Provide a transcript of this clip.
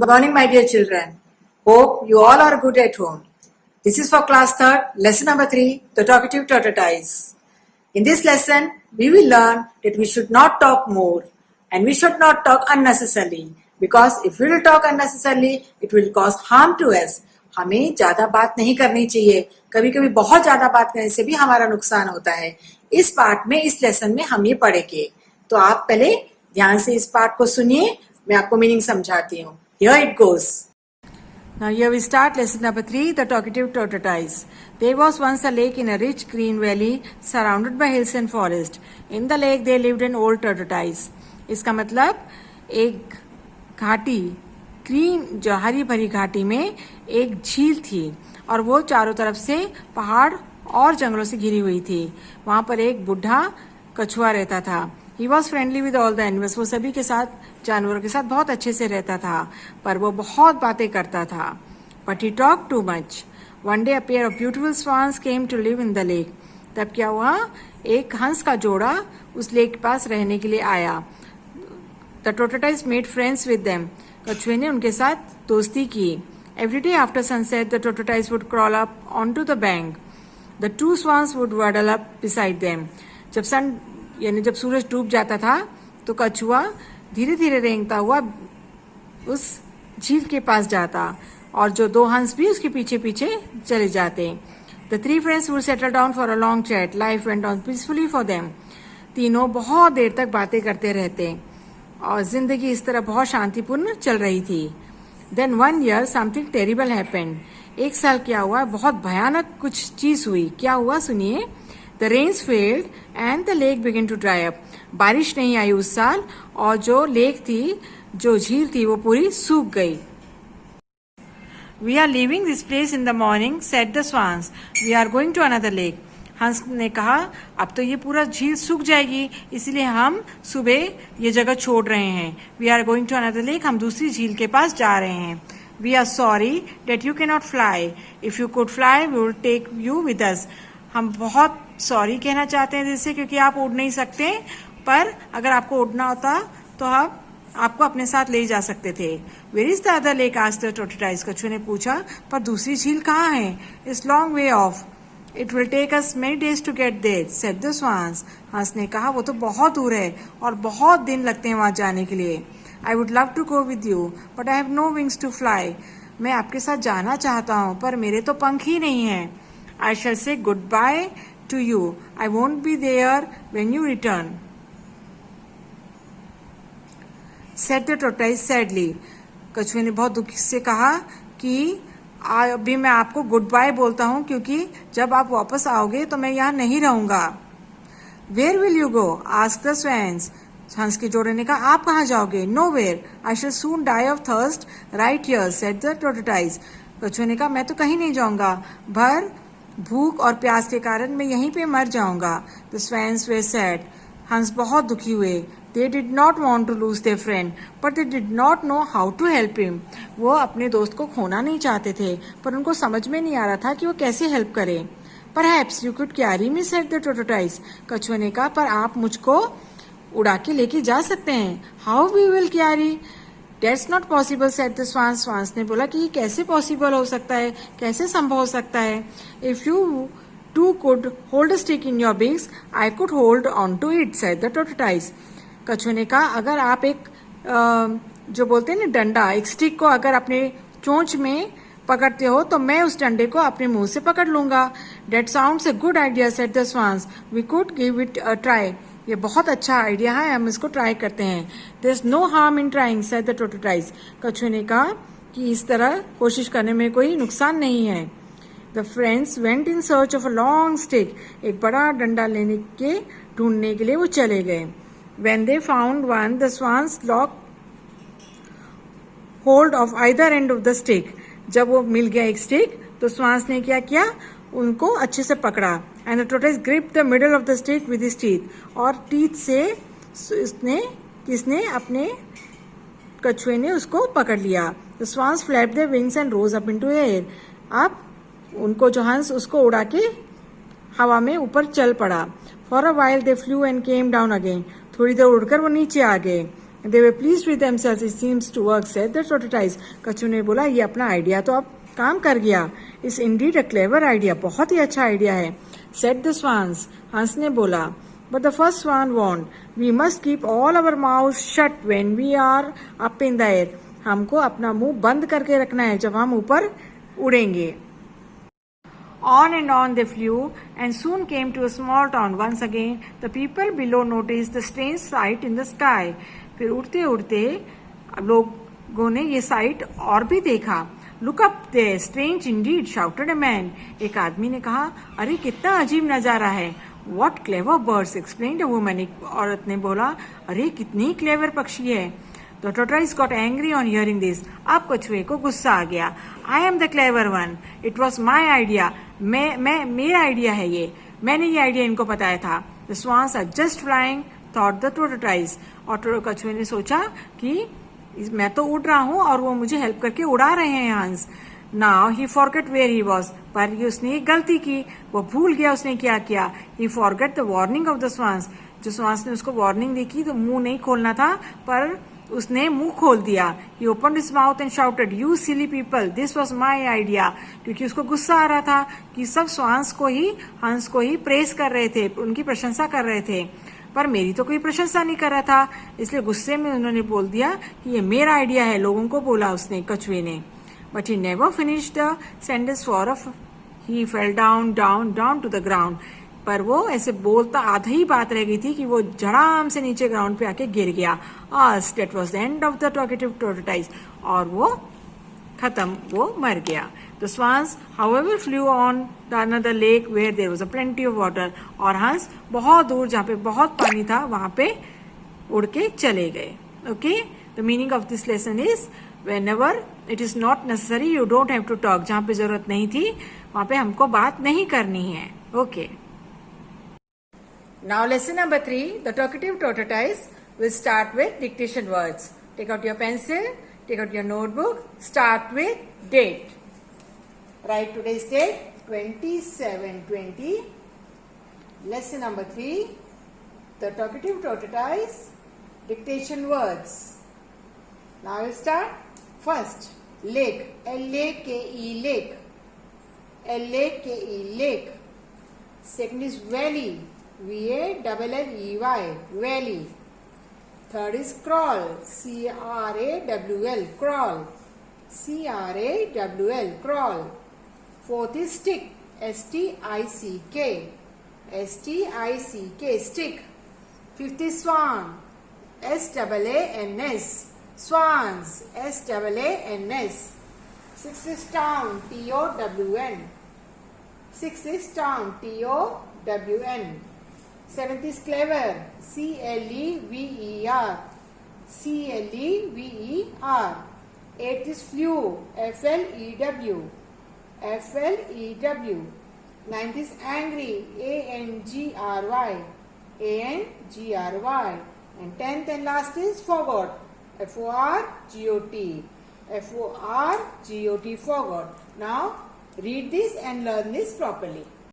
Good morning, my dear children. Hope you all are good at home. This is for class 3rd, lesson number 3, the talkative tortoise. In this lesson, we will learn that we should not talk more and we should not talk unnecessarily, because if we will talk unnecessarily, it will cause harm to us. हमें ज्यादा बात नहीं करनी चाहिए. कभी कभी बहुत ज्यादा बात करने से भी हमारा नुकसान होता है. इस पार्ट में, इस लेसन में हम ये पढ़ेंगे. तो आप पहले ध्यान से इस पार्ट को सुनिए. मैं आपको मीनिंग समझाती हूँ. Here it goes. Now here we start lesson number 3, the talkative tortoise. There was once a lake in a rich green valley surrounded by hills and forest. In the lake there lived an old tortoise. इसका मतलब एक घाटी, green जो हरी भरी घाटी में एक झील थी और वो चारों तरफ से पहाड़ और जंगलों से घिरी हुई थी. वहां पर एक बुढ़ा कछुआ रहता था. He was friendly with all the animals. वो सभी के साथ, जानवरों के साथ बहुत अच्छे से रहता था, पर वो बहुत बातें करता था. But he talked too much. One day a pair of beautiful swans came to live in the lake. तब क्या हुआ? एक हंस का जोड़ा उस लेक के पास रहने के लिए आया. The tortoise made friends with them. कछुए ने उनके साथ दोस्ती की. Every day after sunset, the tortoise would crawl up onto the bank. The two swans would waddle up beside them. जब सूरज डूब जाता था तो कछुआ धीरे धीरे रेंगता हुआ उस झील के पास जाता और जो दो हंस भी उसके पीछे पीछे चले जाते. The three friends would settle down for a long chat. Life went on peacefully for them. तीनों बहुत देर तक बातें करते रहते और जिंदगी इस तरह बहुत शांतिपूर्ण चल रही थी. Then one year something terrible happened. एक साल क्या हुआ? बहुत भयानक कुछ चीज हुई. क्या हुआ? सुनिए. The rains failed and the lake began to dry up. बारिश नहीं आई उस साल और जो लेक थी, जो झील थी, वो पूरी सूख गई. We are leaving this place in the morning, said the swans. We are going to another lake. हंस ने कहा, अब तो ये पूरा झील सूख जाएगी, इसलिए हम सुबह ये जगह छोड़ रहे हैं. We are going to another lake. हम दूसरी झील के पास जा रहे हैं. We are sorry that you cannot fly. If you could fly, we would take you with us. हम बहुत सॉरी कहना चाहते हैं जिससे, क्योंकि आप उड़ नहीं सकते, पर अगर आपको उड़ना होता तो आप आपको अपने साथ ले जा सकते थे. Where is the other lake? Asked the tortoise. कछुए ने पूछा, पर दूसरी झील कहाँ है? It's long way off. It will take us many days to get there, said the swans. हंस ने कहा, वो तो बहुत दूर है और बहुत दिन लगते हैं वहां जाने के लिए. I would love to go with you but I have no wings to fly. मैं आपके साथ जाना चाहता हूँ पर मेरे तो पंख ही नहीं है. I shall say goodbye to you. I won't be there when you return, said the tortoise sadly. कछुए ने बहुत दुख से कहा कि अभी मैं आपको गुड बाय बोलता हूँ, क्योंकि जब आप वापस आओगे तो मैं यहाँ नहीं रहूंगा. Where will you go? asked the swans. हंस के जोड़े ने कहा, आप कहाँ जाओगे? Nowhere. I shall soon die of thirst right here, said the tortoise. कछुए ने कहा, मैं तो कहीं नहीं जाऊंगा, भर भूख और प्यास के कारण मैं यहीं पे मर जाऊंगा. The swans were sad. हंस बहुत दुखी हुए. They did not want to lose their friend, but they did not know how to help him. वो अपने दोस्त को खोना नहीं चाहते थे, पर उनको समझ में नहीं आ रहा था कि वो कैसे हेल्प करें. Perhaps you could carry me, said the tortoise. कछुए ने कहा, पर आप मुझको उड़ा के लेके जा सकते हैं. How we will carry? That's not possible, said the swans. Swans ने बोला कि ये कैसे पॉसिबल हो सकता है, कैसे संभव हो सकता है. If you two could hold a stick in your beaks, I could hold on to it, said the tortoise. कछुए ने कहा, अगर आप एक जो बोलते हैं ना डंडा, एक स्टिक को अगर अपने चोंच में पकड़ते हो तो मैं उस डंडे को अपने मुंह से पकड़ लूंगा. That sounds a good idea, said the swans. We could give it a try. ये बहुत अच्छा आइडिया है, हम इसको ट्राई करते हैं. There's no harm in trying, said the tortoise. कछुए ने कहा कि इस तरह कोशिश करने में कोई नुकसान नहीं है. The friends went in search of a long stick. एक बड़ा डंडा ढूंढने के लिए वो चले गए. When they found one, the swans locked hold of either end of the stick. जब वो मिल गया एक स्टिक तो स्वांस ने क्या किया? उनको अच्छे से पकड़ा. And the tortoise gripped the middle of the stick with his teeth. और टीथ से किसने? अपने कछुए ने उसको पकड़ लिया. The swans flapped their wings and rose up into air. अब उनको जो हंस उसको उड़ा के हवा में ऊपर चल पड़ा. For a while they flew and came down again. थोड़ी देर उड़कर वो नीचे आ गए. They were pleased with themselves. It seems to work, said the tortoise. कछुए ने बोला, ये अपना आइडिया तो अब काम कर गया. It's indeed a clever idea. बहुत ही अच्छा आइडिया है. Said the swans. हंस ने बोला. But the first swan warned, we must keep all our mouths shut when we are up in the air. हमको अपना मुंह बंद करके रखना है जब हम ऊपर उड़ेंगे. On and on they flew and soon came to a small town. Once again, the people below noticed the strange sight in the sky. फिर उड़ते उड़ते लोगों ने ये साइट और भी देखा. Look up there, strange indeed, shouted a man. एक आदमी ने कहा, अरे कितना अजीब नजारा है. What clever birds, explained a woman. एक औरत ने बोला, अरे कितनी क्लेवर पक्षी है. The tortoise got angry on hearing this. अब कछुए को गुस्सा आ गया. I am the clever one. It was my idea. मेरा आइडिया है ये. मैंने ये आइडिया इनको बताया था. The swans are just flying, thought the tortoise. और कछुए ने सोचा कि मैं तो उड़ रहा हूँ और वो मुझे हेल्प करके उड़ा रहे हैं हंस. Now he forgot where he was. पर उसने एक गलती की. वो भूल गया उसने क्या किया. He forgot the warning of the swans. जो swans ने उसको वार्निंग दी कि तो मुंह नहीं खोलना था, पर उसने मुंह खोल दिया. He opened his mouth and shouted, "You silly people, this was my idea." क्योंकि उसको गुस्सा आ रहा था कि सब स्वांस को ही, हंस को ही प्रेस कर रहे थे, उनकी प्रशंसा कर रहे थे, पर मेरी तो कोई प्रशंसा नहीं कर रहा था. इसलिए गुस्से में उन्होंने बोल दिया कि ये मेरा आइडिया है. लोगों को बोला उसने, कछुए ने. But he never finished the sentence for he fell down to the ground. पर वो ऐसे बोलता आधा ही बात रह गई थी कि वो झड़ाम से नीचे ग्राउंड पे आके गिर गया. That was the end of the talkative tortoise. और वो खत्म, वो मर गया. The swans, however, flew on to another lake where there was a plenty of water. और हंस बहुत दूर जहाँ पे बहुत पानी था वहाँ पे उड़ के चले गए. Okay? The meaning of this lesson is whenever it is not necessary, you don't have to talk. जहाँ पे जरूरत नहीं थी वहाँ पे हमको बात नहीं करनी है. Okay. Now lesson number 3, the talkative tortoise will start with dictation words. Take out your pencil, take out your notebook, start with date. Write today's date, 27/20. Lesson number 3, the talkative tortoise, dictation words. Now we'll start. First, lake, L-A-K-E, lake, L-A-K-E, lake. Second is valley, V-A-L-L-E-Y, valley. Third is crawl, C-R-A-W-L, crawl, C-R-A-W-L, crawl. Fourth is stick, S-T-I-C-K, S-T-I-C-K, stick. Fifth is swan, S-A-A-N-S, swans, S-A-A-N-S. Sixth is town, T-O-W-N. Sixth is town, T-O-W-N. Seventh is clever, C-L-E-V-E-R, C-L-E-V-E-R. Eighth is flew, F-L-E-W, F-L-E-W. Ninth is angry, A-N-G-R-Y, A-N-G-R-Y. And tenth and last is forgot, F-O-R-G-O-T, F-O-R-G-O-T, forgot. Now read this and learn this properly.